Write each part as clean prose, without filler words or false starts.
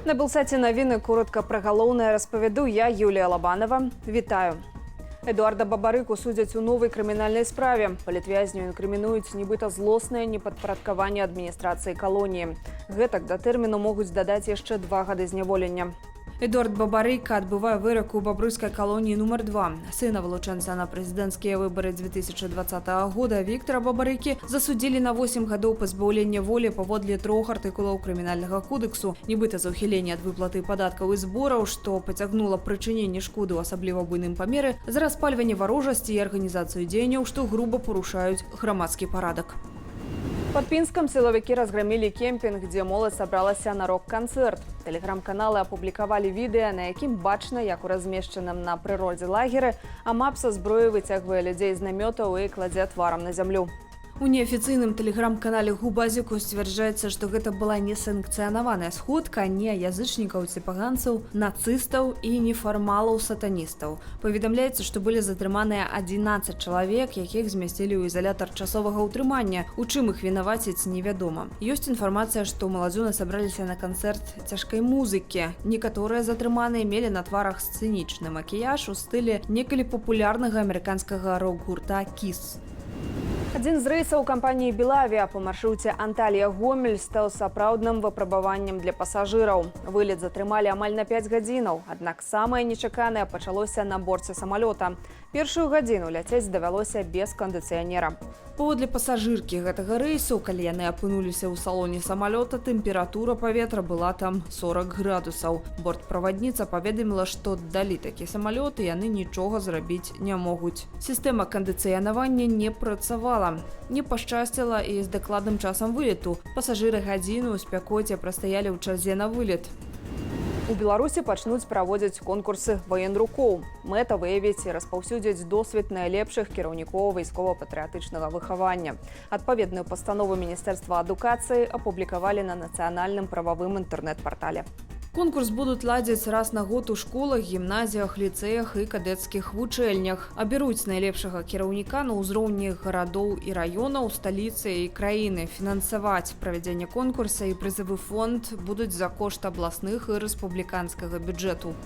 На Белсаті новини коротко про головне розповіду я, Юлія Лобанова. Вітаю. Едуарда Бабарыку судзяць у новай крымінальнай справе. Палітвязню інкрымінуюць нібыта злоснае непадпарадкаванне адміністрацыі калоніі. Гэтак да тэрміну могуць дадаць яшчэ 2 гады зняволення. Эдуард Бабарыка адбывае вырак у бабруйскай калоніі нумар 2. Сына вылучэнца на прэзідэнцкія выбары 2020 года Віктора Бабарыкі засудзілі на 8 гадоў пазбаўлення волі паводле 3 артыкулаў крымінальнага кодексу. Нібыта за ўхіленне ад выплаты падаткаў і збораў, што пацягнула прычыненне шкоды ў асабліва буйным памеры, за распальванне варожасці і арганізацыю дзеянняў, што груба парушаюць грамадскі парадак. Под Пінском силовики разгромили кемпинг, где молодь собралась на рок-концерт. Телеграм-каналы опубликовали видео, на якім бачна, як у размешчаным на природзе лагеры Амап са зброей выцягвае людзей з намётаў і кладзе тварам на зямлю. У неафіцыйным тэлеграм-канале Губазіку сцвярджаецца, што гэта была несанкцыянаваная сходка не язычнікаў ці паганцаў, нацыстаў і нефармалаў-сатаністаў. Паведамляецца, што былі затрыманыя 11 чалавек, якіх змясцілі ў ізалятар часовага ўтрымання. У чым іх вінаваціць, невядома. Ёсць інфармацыя, што маладзёны сабраліся на канцэрт цяжкай музыкі. Некаторыя затрыманыя мелі на тварах сцэнічны макіяж у стылі некалі папулярнага амерыканскага рок-гурта «Кіс». Адзін з рэйсаў кампаніі «Белавіа» па маршруце Анталія-Гомель стаў сапраўдным выпрабаваннем для пасажыраў. Вылет затрымалі амаль на 5 гадзінаў, аднак самае нечаканае пачалося на борце самалёта. Першую гадзіну ляцець давялося без кандыцыянера. Паводле пасажыркі гэтага рэйсу, калі яны апынуліся ў салоне самалёта, тэмпература паветра была там 40 градусаў. Бортправадніца паведаміла, што далі такі самалёт і яны нічога зрабіць не могуць. Сістэма кандыцыянавання не працавала. Не пашчасціла і з дакладным часам вылету. Пасажыры гадзіну ў спякоце прастаялі ў чарзе на вылет. У Беларусі пачнуць праводзіць конкурсы ваенрукоў. Мэта выявіць і распаўсюдзіць досвед найлепшых кіраўнікоў вайскова-патрыятычнага выхавання. Адпаведную пастанову Міністэрства адукацыі апублікавалі на нацыянальным прававым інтэрнэт-партале. Конкурс будуць ладзіць раз на год у школах, гімназіях, ліцэях і кадэцкіх вучэльнях. Абяруць найлепшага кіраўніка на ўзроўні гарадоў і раёнаў, сталіцы і краіны. Фінансаваць правядзенне конкурса і прызавы фонд будуць за кошт абласных і рэспубліканскага бюджэту.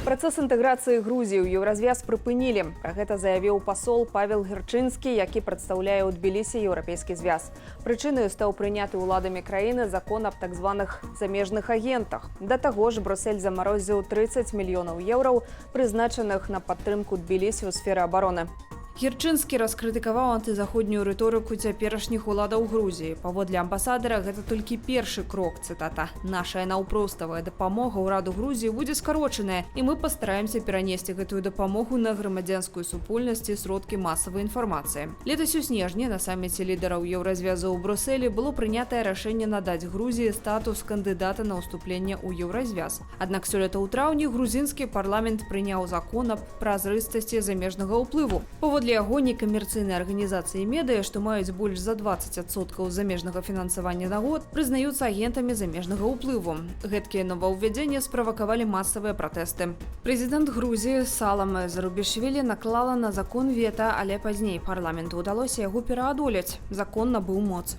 Працэс інтэграцыі Грузіі ў Еўразвяз прыпынілі. Пра гэта заявіў пасол Павел Герчынскі, які прадстаўляе ў Тбілісі Еўрапейскі звяз. Прычынаю стаў прыняты ўладамі краіны закон аб так званых замежных агентах. Да таго ж Брюссель замарозіў 30 мільёнаў еўраў, прызначаных на падтрымку Тбілісі ў сферы абароны. Герчынскі раскрытыкаваў антызаходнюю рыторыку цяперашніх уладаў Грузіі. Паводле амбасадара, гэта толькі першы крок, цытата. «Нашая наўпроставая дапамога ўраду Грузіі будзе скарочаная, і мы пастараемся перанесці гэтую дапамогу на грамадзянскую супольнасць і сродкі масавай інфармацыі». Летась у снежні на саміце лідараў Еўразвязу ў Брюсселі было прынятае рашэнне надаць Грузіі статус кандыдата на ўступленне ў Еўразвяз. Аднак сёлета ў траўні грузінскі парламент прыняў закон аб празрыстасці замежнага ўплыву. Паводле яго некамерцыйныя арганізацыі медыа, што маюць больш за 20% замежнага фінансавання на год, прызнаюцца агентамі замежнага ўплыву. Гэткія новаўвядзенні справакавалі масавыя пратэсты. Прэзідэнт Грузіі Саламе Зарубішвілі наклала на закон вета, але пазней парламенту ўдалося яго пераадолець. Закон набыў моц.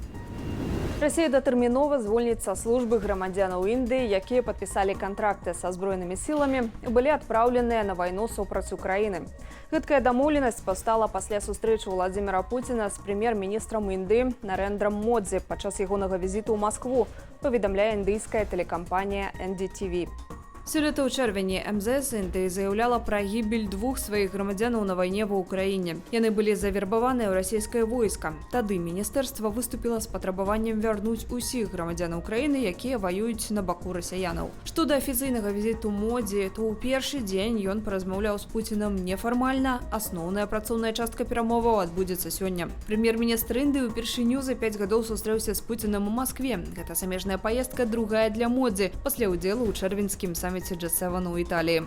Расія датэрмінова звольніць са службы грамадзянаў Індыі, якія падпісалі кантракты са збройнымі сіламі і былі адпраўленыя на вайну супраць Украіны. Гэткая дамоўленасць паўстала пасля сустрэчы Владзіміра Пуціна з прэм'ер-міністрам Індыі Нарендram Модзі падчас ягонага візіту ў Маскву, паведамляе індыйская тэлекампанія NDTV. Сёлета ў чэрвені МЗС Індыі заяўляла пра гібель 2 сваіх грамадзянаў на вайне ва ўкраіне. Яны былі завербаваныя ў расійскае войска. Тады міністэрства выступіла з патрабаваннем вярнуць усіх грамадзян Украіны, якія ваююць на баку расіянаў. Што да афіцыйнага візіту Модзі, то ў першы дзень ён паразмаўляў з Пуцінам нефармальна. Асноўная працоўная частка перамоваў адбудзецца сёння. Прэм'ер-міністр Індыі ўпершыню за 5 гадоў сустрэўся з Пуцінам у Маскве. Гэта замежная паездка другая для Модзі пасля ўдзелу ў чэрвеньскім саміце G7 у Італіі.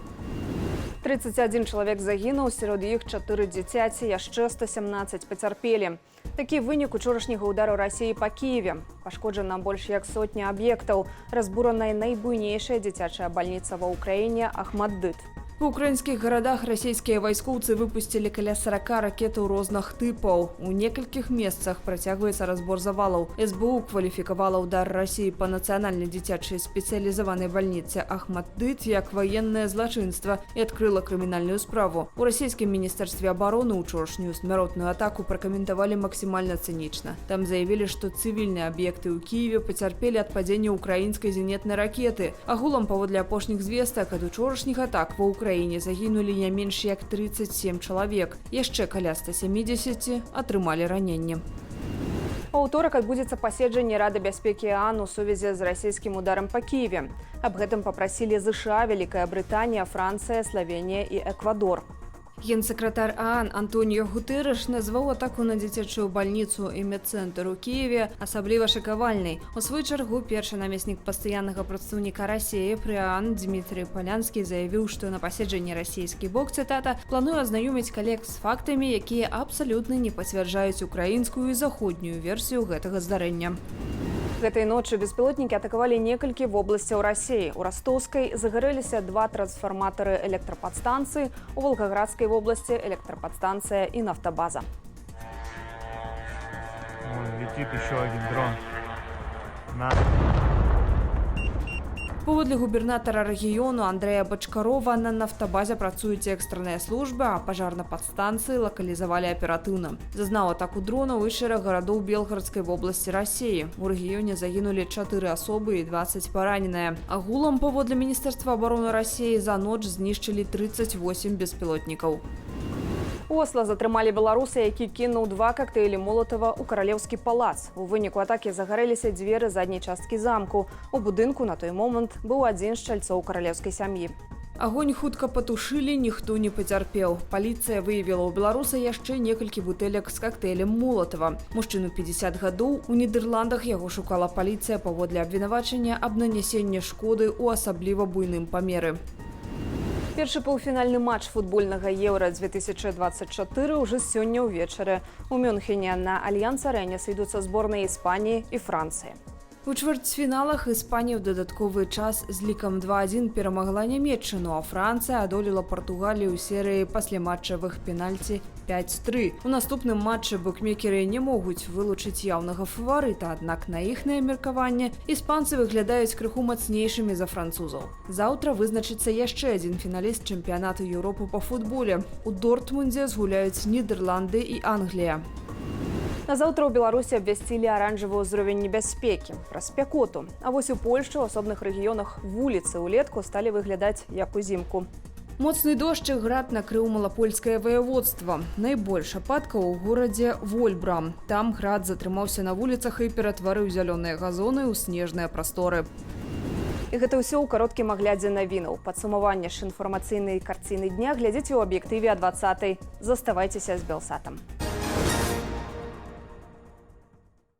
31 чалавек загінуў, сярод іх 4 дзіцяці, яшчэ 117 пацярпелі. Такі вынік учорашняга ўдару Расіі па Кіеве. Пашкоджана больш як сотня аб'ектаў. Разбураная найбуйнейшая дзіцячая бальніца ва ўкраіне Ахмаддыт. Па ўкраінскіх гарадах расійскія вайскоўцы выпусцілі каля 40 ракетаў розных тыпаў. У некалькіх месцах працягваецца разбор завалаў. СБУ кваліфікавала ўдар Расіі па нацыянальнай дзіцячай спецыялізаванай бальніцы Ахмаддыт як ваеннае злачынства і адкрыла крымінальную справу. У расійскім міністэрстве абароны учорашнюю смяротную атаку пракаментавалі максімальна цынічна. Там заявілі, што цывільныя аб'екты ў Кіеве пацярпелі ад падзення украінскай зенітнай ракеты. Агулам, паводле апошніх звестак, ад учорашніх атак ва Украіне загінулі не менш як 37 чалавек. Яшчэ каля 170 атрымалі раненні. У аўторак адбудзецца паседжанне Рады бяспекі ААН у сувязі з расійскім ударам па Кіеве. Аб гэтым папрасілі ЗША, Вялікая Брытанія, Францыя, Славенія і Эквадор. Генсекретар ААН Антоніо Гутэрэш назваў атаку на дзіцячую бальніцу і медцэнтр у Кіеве асабліва шакавальнай. У сваю чаргу першы намеснік пастаяннага прадстаўніка Расіі пры ААН Дмітрый Палянскі заявіў, што на паседжанні расійскі бок, цытата, плануе азнаёміць калег з фактамі, якія абсалютна не пацвярджаюць украінскую і заходнюю версію гэтага здарэння. Гэтай ночы беспілотнікі атакавалі некалькі вобласцяў Расіі. У Ростовскай загарэліся 2 трансфарматары электрападстанцыі, у Волгаградскай вобласці электрападстанцыя і нафтабаза. Летит еще один дрон. Паводле губернатара рэгіёну Андрэя Бачкарова на нафтабазе працуюць экстраныя службы, а пажар на падстанцыі лакалізавалі аператыўна. Зазнаў атаку дронаў і шэраг гарадоў Белгарадскай вобласці Расіі. У рэгіёне загінулі 4 асобы і 20 параненыя. Агулам, паводле Міністэрства абароны Расіі, за ноч знішчылі 38 беспілотнікаў. У Осла затрымалі беларуса, які кінуў 2 кактэйлі Молатава ў каралеўскі палац. У выніку атакі загарэліся дзверы задняй часткі замку. У будынку на той момант быў адзін з чальцоў каралеўскай сям'і. Агонь хутка патушылі, ніхто не пацярпеў. Паліцыя выявіла ў беларуса яшчэ некалькі бутэлек з кактэйлем Молатава. Мужчыну 50 гадоў, у Нідерландах яго шукала паліцыя паводле абвінавачання аб нанясенні шкоды ў асабліва буйным памеры. Першы паўфінальны матч футбольнага Еўра-2024 ўжо сёння ўвечары. У Мюнхене на Альянс-арэне сойдуцца зборныя Іспаніі і Францыі. У чвэрцьфіналах Іспанія ў дадатковы час з лікам 2-1 перамагла Нямецчыну, а Францыя адолела Партугалію ў серыі пасляматчавых пенальці 5-3. У наступным матчы букмекеры не могуць вылучыць яўнага фаварыта, аднак на іхнае меркаванне іспанцы выглядаюць крыху мацнейшымі за французаў. Заўтра вызначыцца яшчэ адзін фіналіст чэмпіянату Еўропы па футболе. У Дортмундзе згуляюць Нідерланды і Англія. Назаўтра ў Беларусі абвясцілі аранжавы ўзровень небяспекі праз спякоту. А вось у Польшчы ў асобных рэгіёнах вуліцы ўлетку сталі выглядаць як узімку. Моцны дождж і град накрыў малапольскае ваяводства. Найбольш ападкаў у горадзе Вольбра. Там град затрымаўся на вуліцах і ператварыў зялёныя газоны ў снежныя прасторы. І гэта ўсё ў кароткім аглядзе навінаў. Падсумаванне ж інфармацыйнай карціны дня глядзіце ў аб'ектыве о 20-й. Заставайцеся з Белсатам.